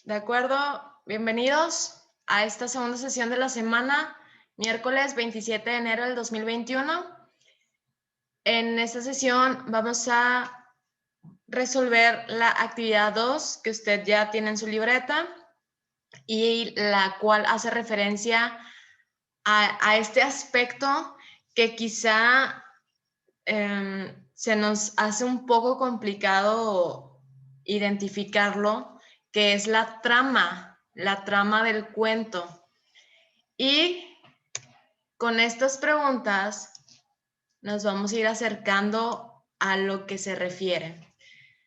De acuerdo, bienvenidos a esta segunda sesión de la semana, miércoles 27 de enero del 2021. En esta sesión vamos a resolver la actividad 2 que usted ya tiene en su libreta y la cual hace referencia a este aspecto que quizá se nos hace un poco complicado identificarlo, que es la trama del cuento. Y con estas preguntas nos vamos a ir acercando a lo que se refiere.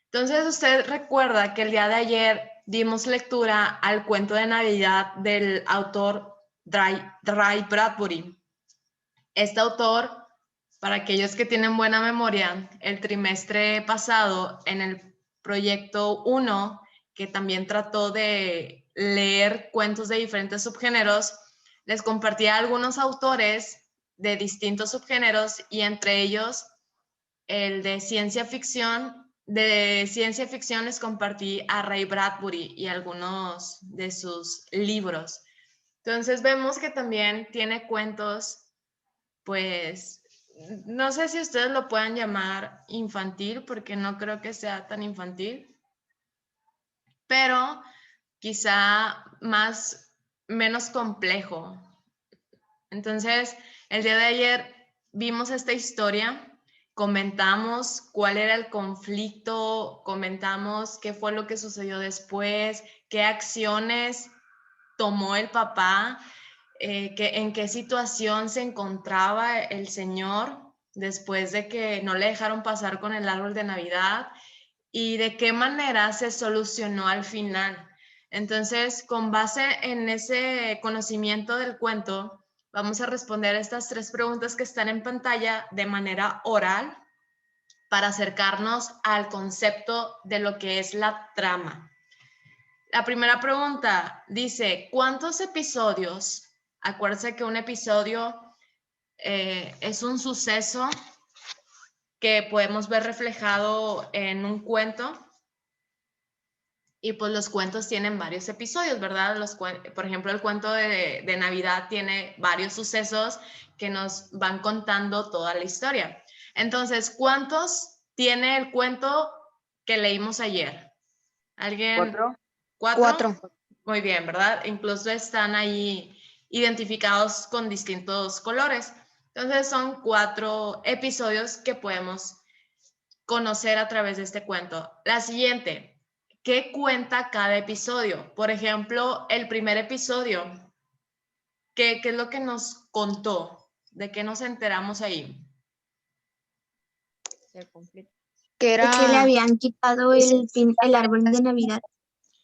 Entonces, usted recuerda que el día de ayer dimos lectura al cuento de Navidad del autor Ray Bradbury. Este autor, para aquellos que tienen buena memoria, el trimestre pasado en el proyecto 1, que también trató de leer cuentos de diferentes subgéneros, les compartía algunos autores de distintos subgéneros y entre ellos el de ciencia ficción. De ciencia ficción les compartí a Ray Bradbury y algunos de sus libros. Entonces vemos que también tiene cuentos, pues, no sé si ustedes lo puedan llamar infantil, porque no creo que sea tan infantil, pero quizá menos complejo. Entonces, el día de ayer vimos esta historia, comentamos cuál era el conflicto, comentamos qué fue lo que sucedió después, qué acciones tomó el papá, en qué situación se encontraba el señor después de que no le dejaron pasar con el árbol de Navidad y de qué manera se solucionó al final. Entonces, con base en ese conocimiento del cuento, vamos a responder estas 3 preguntas que están en pantalla de manera oral para acercarnos al concepto de lo que es la trama. La primera pregunta dice, ¿cuántos episodios? Acuérdense que un episodio es un suceso que podemos ver reflejado en un cuento y pues los cuentos tienen varios episodios, ¿verdad? Por ejemplo, el cuento de Navidad tiene varios sucesos que nos van contando toda la historia. Entonces, ¿cuántos tiene el cuento que leímos ayer? ¿Alguien? 4. 4. Muy bien, ¿verdad? Incluso están ahí identificados con distintos colores. Entonces son 4 episodios que podemos conocer a través de este cuento. La siguiente, ¿qué cuenta cada episodio? Por ejemplo, el primer episodio, ¿qué es lo que nos contó? ¿De qué nos enteramos ahí? Que le habían quitado el árbol de Navidad.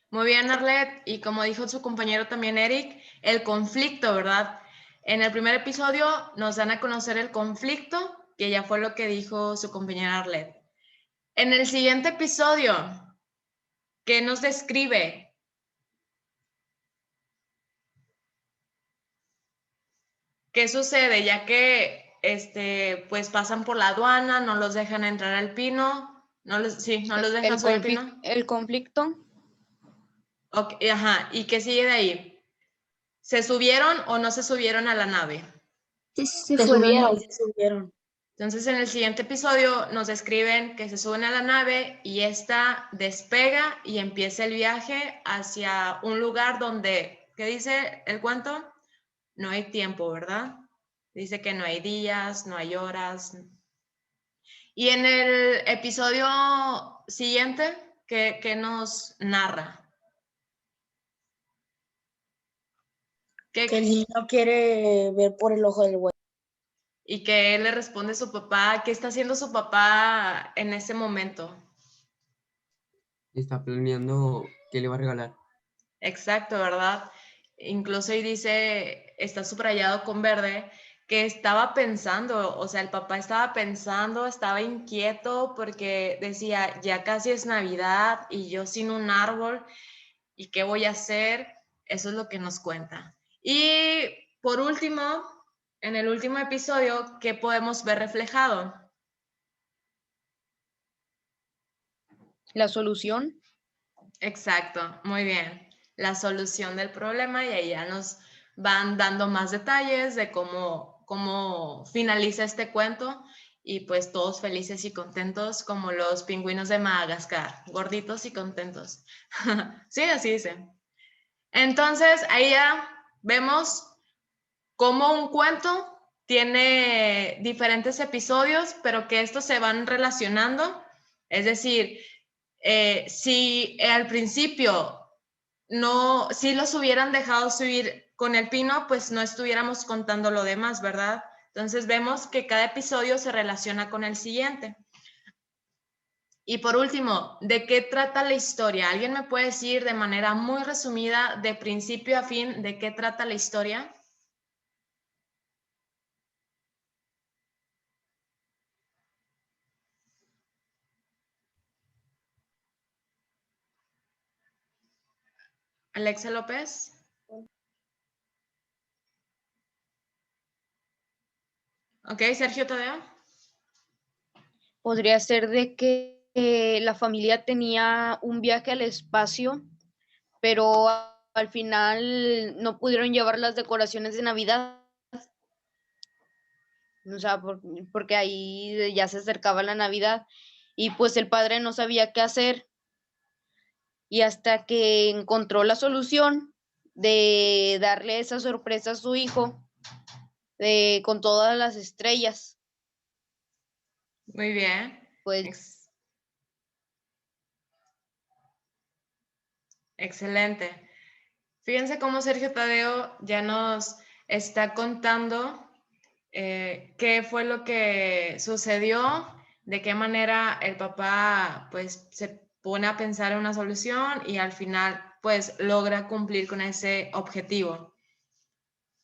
Muy bien, Arlet, y como dijo su compañero también Eric, el conflicto, ¿verdad? En el primer episodio nos dan a conocer el conflicto, que ya fue lo que dijo su compañera Arlet. En el siguiente episodio, ¿qué nos describe? ¿Qué sucede? Ya que pues pasan por la aduana, no los dejan entrar al pino, no los dejan subir al pino. El conflicto. Okay, ajá, ¿y qué sigue de ahí? ¿Se subieron o no se subieron a la nave? Se fueron. Se subieron. Entonces, en el siguiente episodio nos describen que se suben a la nave y esta despega y empieza el viaje hacia un lugar donde, ¿qué dice el cuento? No hay tiempo, ¿verdad? Dice que no hay días, no hay horas. Y en el episodio siguiente, ¿qué nos narra? Que el niño quiere ver por el ojo del güey. Y que él le responde a su papá, ¿qué está haciendo su papá en ese momento? Está planeando qué le va a regalar. Exacto, ¿verdad? Incluso ahí dice, está subrayado con verde, que estaba pensando, o sea, el papá estaba pensando, estaba inquieto porque decía, ya casi es Navidad y yo sin un árbol, ¿y qué voy a hacer? Eso es lo que nos cuenta. Y por último, en el último episodio, ¿qué podemos ver reflejado? La solución. Exacto, muy bien. la solución del problema y ahí ya nos van dando más detalles de cómo finaliza este cuento y pues todos felices y contentos como los pingüinos de Madagascar, gorditos y contentos. Sí, así dice. Entonces ahí ya vemos cómo un cuento tiene diferentes episodios, pero que estos se van relacionando. Es decir, si al principio si los hubieran dejado subir con el pino, pues no estuviéramos contando lo demás, ¿verdad? Entonces vemos que cada episodio se relaciona con el siguiente. Y por último, ¿de qué trata la historia? ¿Alguien me puede decir de manera muy resumida, de principio a fin, de qué trata la historia? Alexa López. Ok, Sergio Tadeo. Podría ser de que la familia tenía un viaje al espacio, pero al final no pudieron llevar las decoraciones de Navidad. O sea, porque ahí ya se acercaba la Navidad y pues el padre no sabía qué hacer y hasta que encontró la solución de darle esa sorpresa a su hijo con todas las estrellas. Muy bien. Pues Excelente. Fíjense cómo Sergio Tadeo ya nos está contando qué fue lo que sucedió, de qué manera el papá pues se pone a pensar en una solución y al final pues logra cumplir con ese objetivo.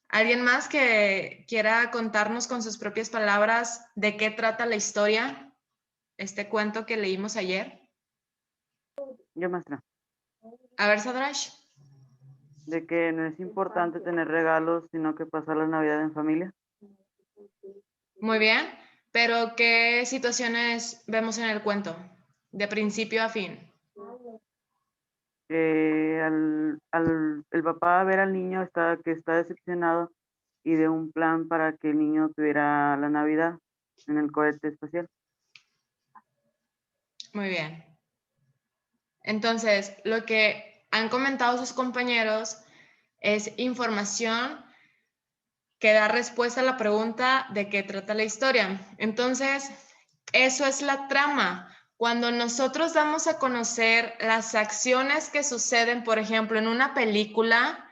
¿Alguien más que quiera contarnos con sus propias palabras de qué trata la historia, este cuento que leímos ayer? Yo, maestra. A ver, Sadrash. De que no es importante tener regalos, sino que pasar la Navidad en familia. Muy bien, pero ¿qué situaciones vemos en el cuento? De principio a fin. El papá ver al niño que está decepcionado y de un plan para que el niño tuviera la Navidad en el cohete espacial. Muy bien. Entonces, lo que han comentado sus compañeros es información que da respuesta a la pregunta de qué trata la historia. Entonces, eso es la trama. Cuando nosotros damos a conocer las acciones que suceden, por ejemplo, en una película,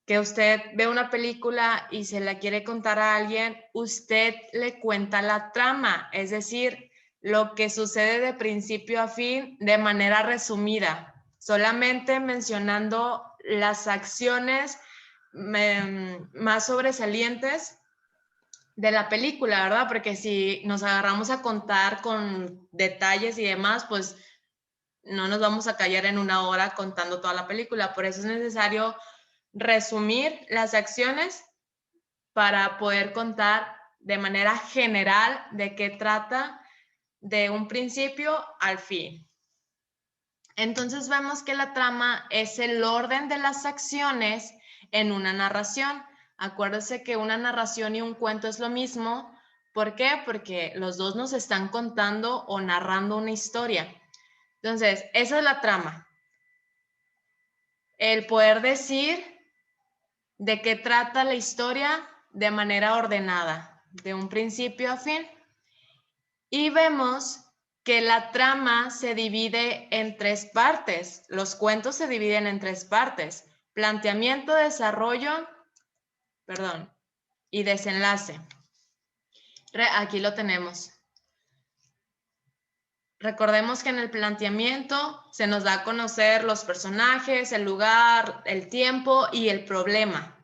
que usted ve una película y se la quiere contar a alguien, usted le cuenta la trama, es decir, lo que sucede de principio a fin de manera resumida, solamente mencionando las acciones más sobresalientes de la película, ¿verdad? Porque si nos agarramos a contar con detalles y demás, pues no nos vamos a callar en una hora contando toda la película. Por eso es necesario resumir las acciones para poder contar de manera general de qué trata de un principio al fin. Entonces vemos que la trama es el orden de las acciones en una narración. Acuérdense que una narración y un cuento es lo mismo. ¿Por qué? Porque los dos nos están contando o narrando una historia. Entonces, esa es la trama. El poder decir de qué trata la historia de manera ordenada, de un principio a fin. Y vemos que la trama se divide en tres partes. Los cuentos se dividen en tres partes: planteamiento, desarrollo, y desenlace. Aquí lo tenemos. Recordemos que en el planteamiento se nos da a conocer los personajes, el lugar, el tiempo y el problema.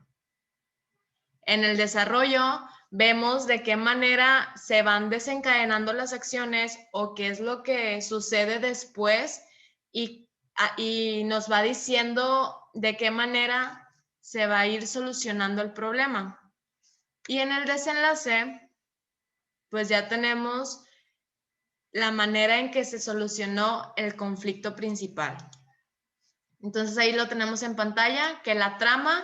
En el desarrollo vemos de qué manera se van desencadenando las acciones o qué es lo que sucede después y nos va diciendo de qué manera se va a ir solucionando el problema. Y en el desenlace, pues ya tenemos la manera en que se solucionó el conflicto principal. Entonces ahí lo tenemos en pantalla, que la trama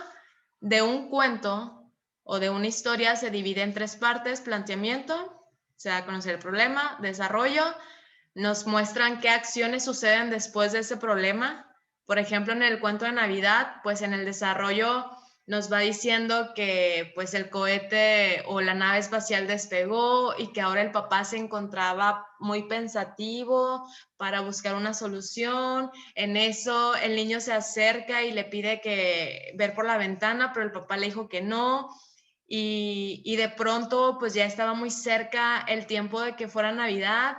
de un cuento o de una historia se divide en 3 partes: planteamiento, se da a conocer el problema; desarrollo, nos muestran qué acciones suceden después de ese problema. Por ejemplo, en el cuento de Navidad, pues en el desarrollo nos va diciendo que pues el cohete o la nave espacial despegó y que ahora el papá se encontraba muy pensativo para buscar una solución. En eso el niño se acerca y le pide que ver por la ventana, pero el papá le dijo que no. Y de pronto pues ya estaba muy cerca el tiempo de que fuera Navidad.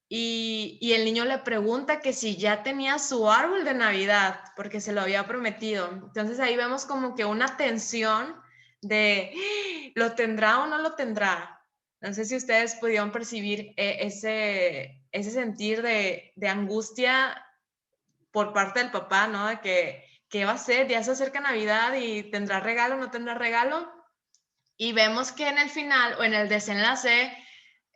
Y el niño le pregunta que si ya tenía su árbol de Navidad, porque se lo había prometido. Entonces ahí vemos como que una tensión de ¿lo tendrá o no lo tendrá? No sé si ustedes pudieron percibir ese sentir de angustia por parte del papá, ¿no? De que ¿qué va a hacer? Ya se acerca Navidad y ¿tendrá regalo o no tendrá regalo? Y vemos que en el final o en el desenlace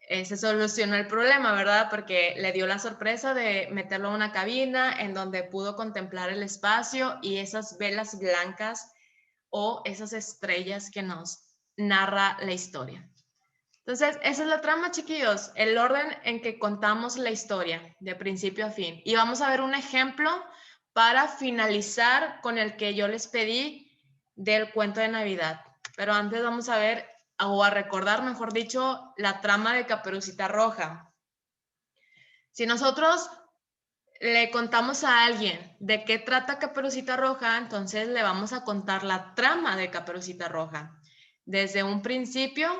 se solucionó el problema, ¿verdad? Porque le dio la sorpresa de meterlo en una cabina en donde pudo contemplar el espacio y esas velas blancas o esas estrellas que nos narra la historia. Entonces, esa es la trama, chiquillos, el orden en que contamos la historia, de principio a fin. Y vamos a ver un ejemplo para finalizar con el que yo les pedí del cuento de Navidad. Pero antes vamos a ver, o a recordar, mejor dicho, la trama de Caperucita Roja. Si nosotros le contamos a alguien de qué trata Caperucita Roja, entonces le vamos a contar la trama de Caperucita Roja. Desde un principio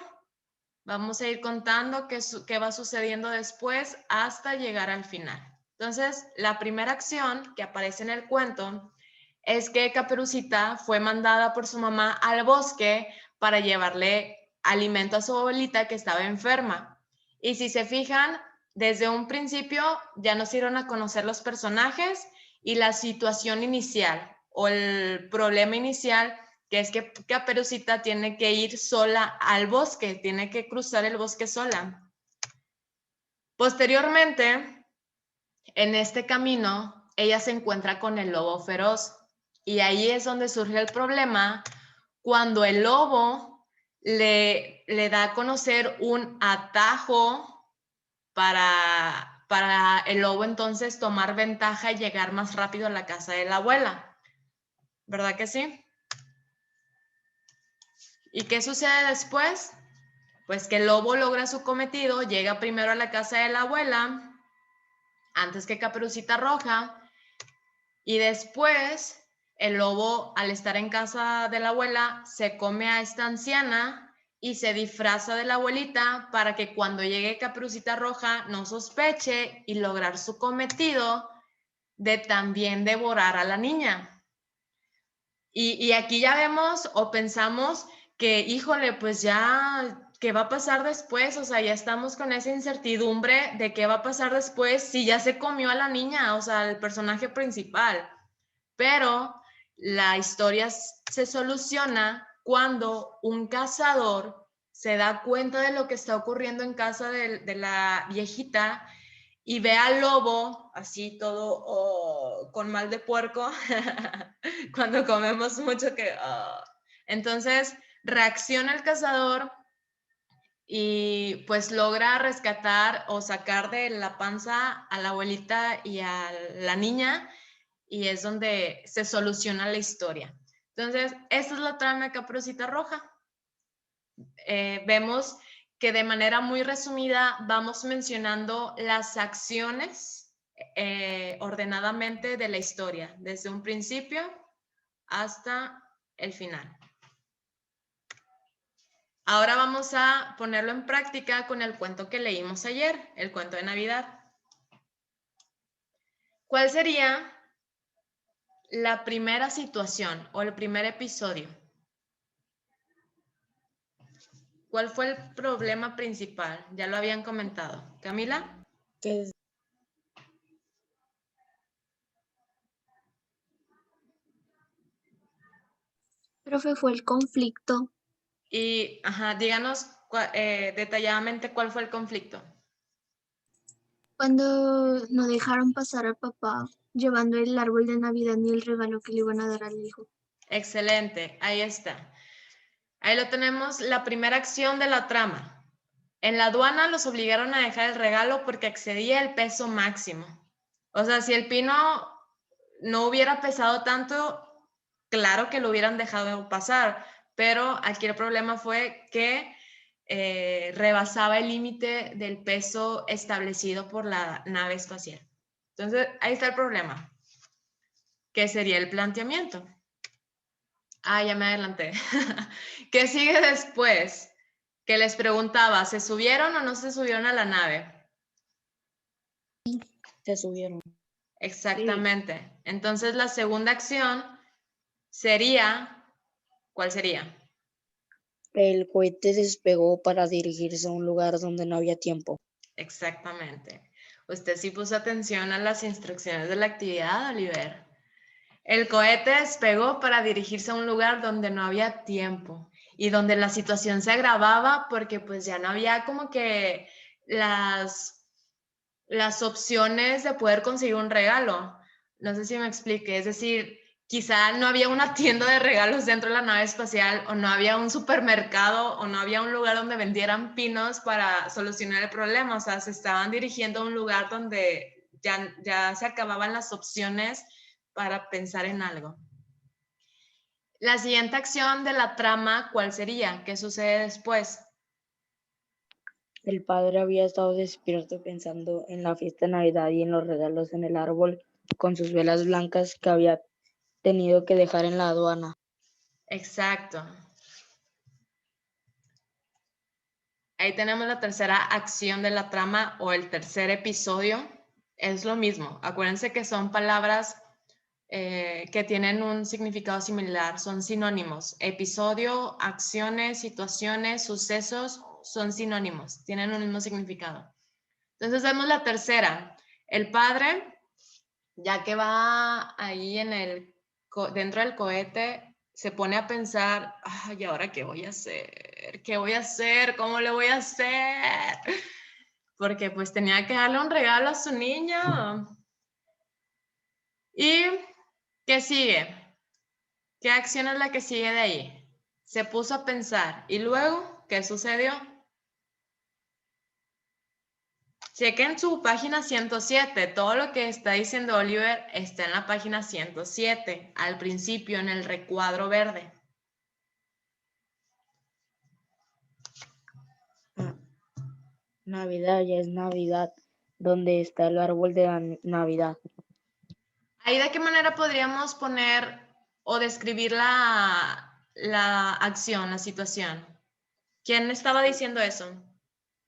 vamos a ir contando qué va sucediendo después hasta llegar al final. Entonces, la primera acción que aparece en el cuento es que Caperucita fue mandada por su mamá al bosque para llevarle alimento a su abuelita que estaba enferma. Y si se fijan, desde un principio ya nos dieron a conocer los personajes y la situación inicial o el problema inicial, que es que Caperucita tiene que ir sola al bosque, tiene que cruzar el bosque sola. Posteriormente, en este camino, ella se encuentra con el lobo feroz. Y ahí es donde surge el problema, cuando el lobo le da a conocer un atajo para el lobo entonces tomar ventaja y llegar más rápido a la casa de la abuela. ¿Verdad que sí? ¿Y qué sucede después? Pues que el lobo logra su cometido, llega primero a la casa de la abuela, antes que Caperucita Roja, y después el lobo, al estar en casa de la abuela, se come a esta anciana y se disfraza de la abuelita para que cuando llegue Caperucita Roja no sospeche y lograr su cometido de también devorar a la niña. Y aquí ya vemos o pensamos que, híjole, pues ya, ¿qué va a pasar después? O sea, ya estamos con esa incertidumbre de qué va a pasar después si ya se comió a la niña, o sea, el personaje principal. Pero la historia se soluciona cuando un cazador se da cuenta de lo que está ocurriendo en casa de la viejita y ve al lobo así todo con mal de puerco cuando comemos mucho que entonces reacciona el cazador y pues logra rescatar o sacar de la panza a la abuelita y a la niña, y es donde se soluciona la historia. Entonces, esta es la trama de Caperucita Roja. Vemos que de manera muy resumida vamos mencionando las acciones ordenadamente de la historia, desde un principio hasta el final. Ahora vamos a ponerlo en práctica con el cuento que leímos ayer, el cuento de Navidad. ¿Cuál sería la primera situación o el primer episodio? ¿Cuál fue el problema principal? Ya lo habían comentado. ¿Camila? Que Profe, fue el conflicto. Y, díganos detalladamente cuál fue el conflicto. Cuando no dejaron pasar al papá llevando el árbol de Navidad ni el regalo que le iban a dar al hijo. Excelente, ahí está. Ahí lo tenemos, la primera acción de la trama. En la aduana los obligaron a dejar el regalo porque excedía el peso máximo. O sea, si el pino no hubiera pesado tanto, claro que lo hubieran dejado pasar, pero aquí el problema fue que rebasaba el límite del peso establecido por la nave espacial. Entonces, ahí está el problema, que sería el planteamiento. Ah, ya me adelanté. ¿Qué sigue después? Que les preguntaba, ¿se subieron o no se subieron a la nave? Se subieron. Exactamente. Entonces, la segunda acción sería, ¿cuál sería? El cohete despegó para dirigirse a un lugar donde no había tiempo. Exactamente. Usted sí puso atención a las instrucciones de la actividad, Oliver. El cohete despegó para dirigirse a un lugar donde no había tiempo y donde la situación se agravaba porque pues ya no había como que las opciones de poder conseguir un regalo. No sé si me explique, es decir, quizá no había una tienda de regalos dentro de la nave espacial o no había un supermercado o no había un lugar donde vendieran pinos para solucionar el problema, o sea, se estaban dirigiendo a un lugar donde ya se acababan las opciones para pensar en algo. La siguiente acción de la trama, ¿cuál sería? ¿Qué sucede después? El padre había estado despierto pensando en la fiesta de Navidad y en los regalos en el árbol con sus velas blancas que había tenido que dejar en la aduana. Exacto. Ahí tenemos la tercera acción de la trama o el tercer episodio. Es lo mismo. Acuérdense que son palabras que tienen un significado similar, son sinónimos. Episodio, acciones, situaciones, sucesos son sinónimos, tienen un mismo significado. Entonces vemos la tercera. El padre, ya que va ahí dentro del cohete, se pone a pensar, ay, ¿ahora qué voy a hacer? ¿Qué voy a hacer? ¿Cómo le voy a hacer? Porque pues tenía que darle un regalo a su niño. ¿Y qué sigue? ¿Qué acción es la que sigue de ahí? Se puso a pensar. ¿Y luego qué sucedió? Chequen su página 107. Todo lo que está diciendo Oliver está en la página 107, al principio en el recuadro verde. Navidad, ya es Navidad. ¿Dónde está el árbol de Navidad? Ahí de qué manera podríamos poner o describir la acción, la situación. ¿Quién estaba diciendo eso?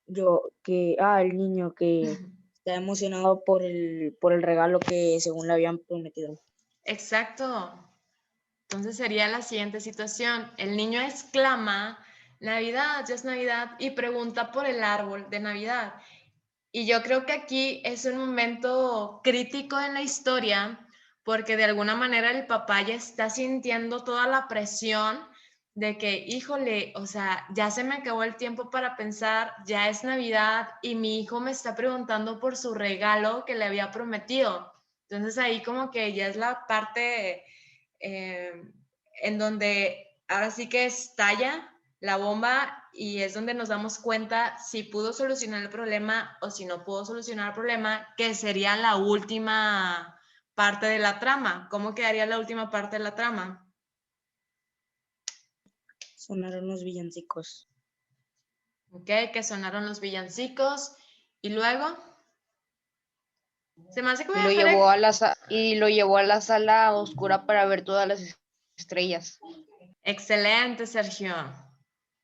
El niño que está emocionado por el regalo que según le habían prometido. Exacto. Entonces sería la siguiente situación. El niño exclama, Navidad, ya es Navidad, y pregunta por el árbol de Navidad. Y yo creo que aquí es un momento crítico en la historia, porque de alguna manera el papá ya está sintiendo toda la presión de que, híjole, o sea, ya se me acabó el tiempo para pensar, ya es Navidad y mi hijo me está preguntando por su regalo que le había prometido. Entonces ahí como que ya es la parte en donde ahora sí que estalla la bomba y es donde nos damos cuenta si pudo solucionar el problema o si no pudo solucionar el problema, que sería la última parte de la trama. ¿Cómo quedaría la última parte de la trama? Sonaron los villancicos. Ok, que sonaron los villancicos y luego se me hace que voy a dejar Y lo llevó a la sala oscura para ver todas las estrellas. Excelente, Sergio.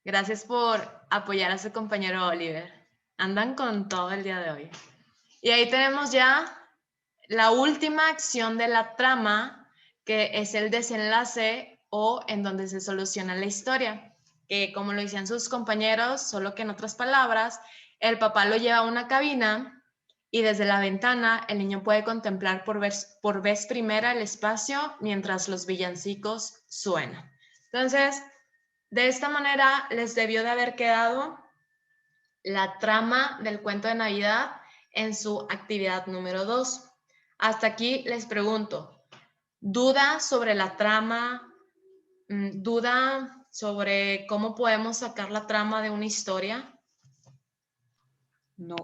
Gracias por apoyar a su compañero Oliver. Andan con todo el día de hoy. Y ahí tenemos ya la última acción de la trama, que es el desenlace o en donde se soluciona la historia. Que como lo decían sus compañeros, solo que en otras palabras, el papá lo lleva a una cabina y desde la ventana el niño puede contemplar por vez primera el espacio mientras los villancicos suenan. Entonces, de esta manera les debió de haber quedado la trama del cuento de Navidad en su actividad número 2. Hasta aquí les pregunto, ¿duda sobre la trama? ¿Duda sobre cómo podemos sacar la trama de una historia? No.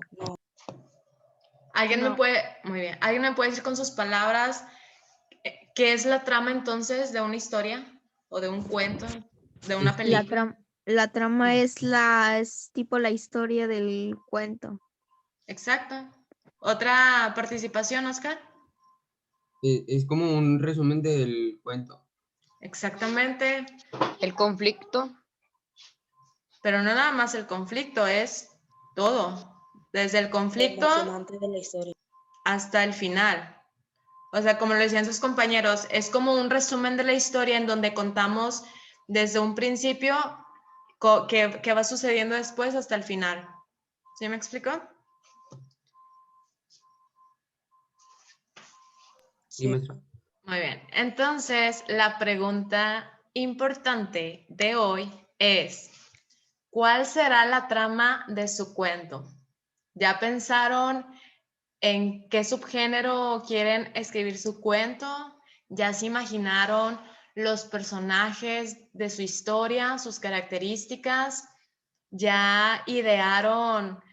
¿Alguien me No. puede, muy bien, alguien me puede decir con sus palabras qué es la trama entonces de una historia o de un cuento, de una película? La trama es tipo la historia del cuento. Exacto. ¿Otra participación, Oscar? Es como un resumen del cuento. Exactamente, El conflicto. pero no nada más el conflicto, es todo, desde el conflicto Emocionante de la historia. hasta el final. O sea, como lo decían sus compañeros, es como un resumen de la historia en donde contamos desde un principio qué va sucediendo después hasta el final. ¿Sí me explicó? Sí, maestra. Muy bien. Entonces, la pregunta importante de hoy es, ¿cuál será la trama de su cuento? ¿Ya pensaron en qué subgénero quieren escribir su cuento? ¿Ya se imaginaron los personajes de su historia, sus características? ¿Ya idearon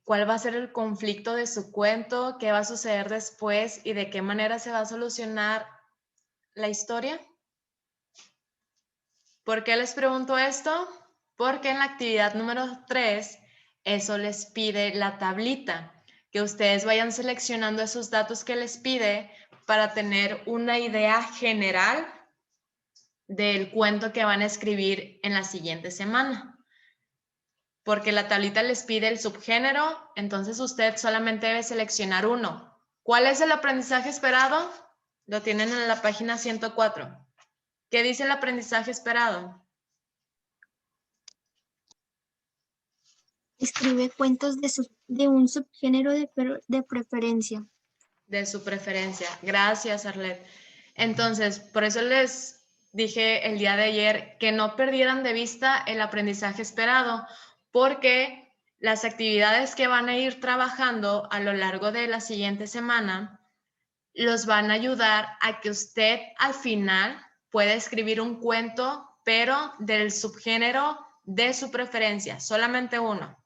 cuál va a ser el conflicto de su cuento? ¿Qué va a suceder después y de qué manera se va a solucionar la historia? ¿Por qué les pregunto esto? Porque en la actividad número 3, eso les pide la tablita, que ustedes vayan seleccionando esos datos que les pide para tener una idea general del cuento que van a escribir en la siguiente semana. Porque la tablita les pide el subgénero, entonces usted solamente debe seleccionar uno. ¿Cuál es el aprendizaje esperado? Lo tienen en la página 104. ¿Qué dice el aprendizaje esperado? Escribe cuentos de un subgénero de preferencia. De su preferencia. Gracias, Arlet. Entonces, por eso les dije el día de ayer que no perdieran de vista el aprendizaje esperado, porque las actividades que van a ir trabajando a lo largo de la siguiente semana los van a ayudar a que usted al final pueda escribir un cuento, pero del subgénero de su preferencia, solamente uno.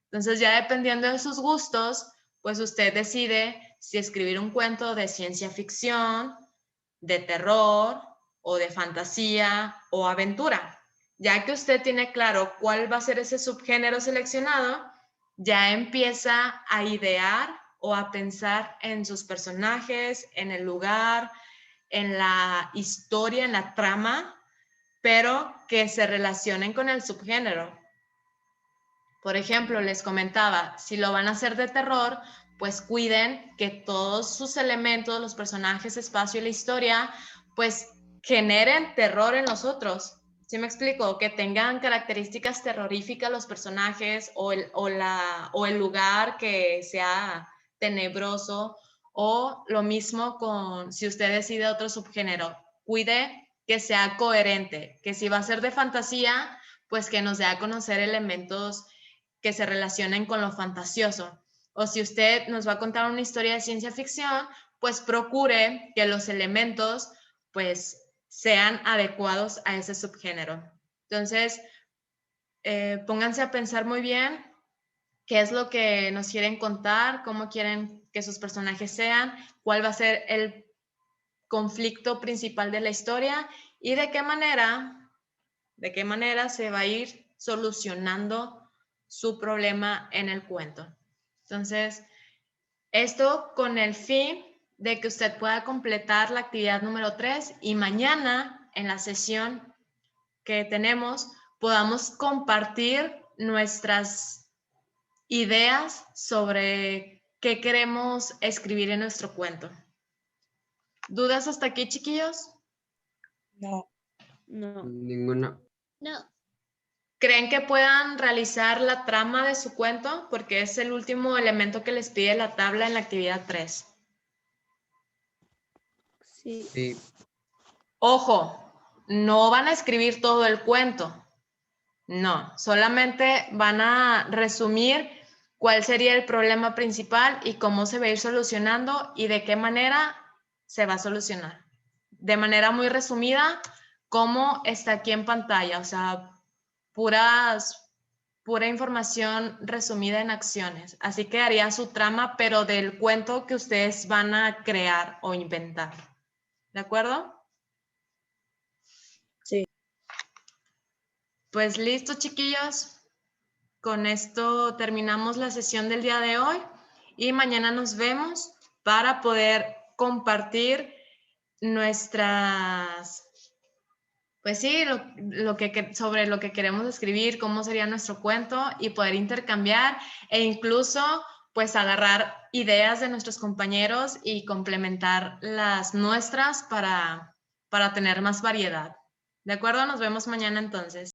Entonces, ya dependiendo de sus gustos, pues usted decide si escribir un cuento de ciencia ficción, de terror o de fantasía o aventura. Ya que usted tiene claro cuál va a ser ese subgénero seleccionado, ya empieza a idear o a pensar en sus personajes, en el lugar, en la historia, en la trama, pero que se relacionen con el subgénero. Por ejemplo, les comentaba, si lo van a hacer de terror, pues cuiden que todos sus elementos, los personajes, espacio y la historia, pues generen terror en nosotros. ¿Sí me explico? Que tengan características terroríficas los personajes o el lugar que sea tenebroso, o lo mismo con si usted decide otro subgénero. Cuide que sea coherente, que si va a ser de fantasía, pues que nos dé a conocer elementos que se relacionen con lo fantasioso. O si usted nos va a contar una historia de ciencia ficción, pues procure que los elementos pues sean adecuados a ese subgénero. Entonces, pónganse a pensar muy bien qué es lo que nos quieren contar, cómo quieren que sus personajes sean, cuál va a ser el conflicto principal de la historia y de qué manera se va a ir solucionando su problema en el cuento. Entonces, esto con el fin de que usted pueda completar la actividad número 3 y mañana en la sesión que tenemos podamos compartir nuestras ideas sobre qué queremos escribir en nuestro cuento. ¿Dudas hasta aquí, chiquillos? No. Ninguna. ¿Creen que puedan realizar la trama de su cuento? Porque es el último elemento que les pide la tabla en la actividad 3. Sí. Sí. Ojo, no van a escribir todo el cuento. No, solamente van a resumir cuál sería el problema principal y cómo se va a ir solucionando y de qué manera se va a solucionar. De manera muy resumida, como está aquí en pantalla, o sea, pura información resumida en acciones. Así quedaría su trama, pero del cuento que ustedes van a crear o inventar. ¿De acuerdo? Sí. Pues listo, chiquillos. Con esto terminamos la sesión del día de hoy y mañana nos vemos para poder compartir nuestras, pues sí, sobre lo que queremos escribir, cómo sería nuestro cuento y poder intercambiar e incluso pues agarrar ideas de nuestros compañeros y complementar las nuestras para tener más variedad. ¿De acuerdo? Nos vemos mañana entonces.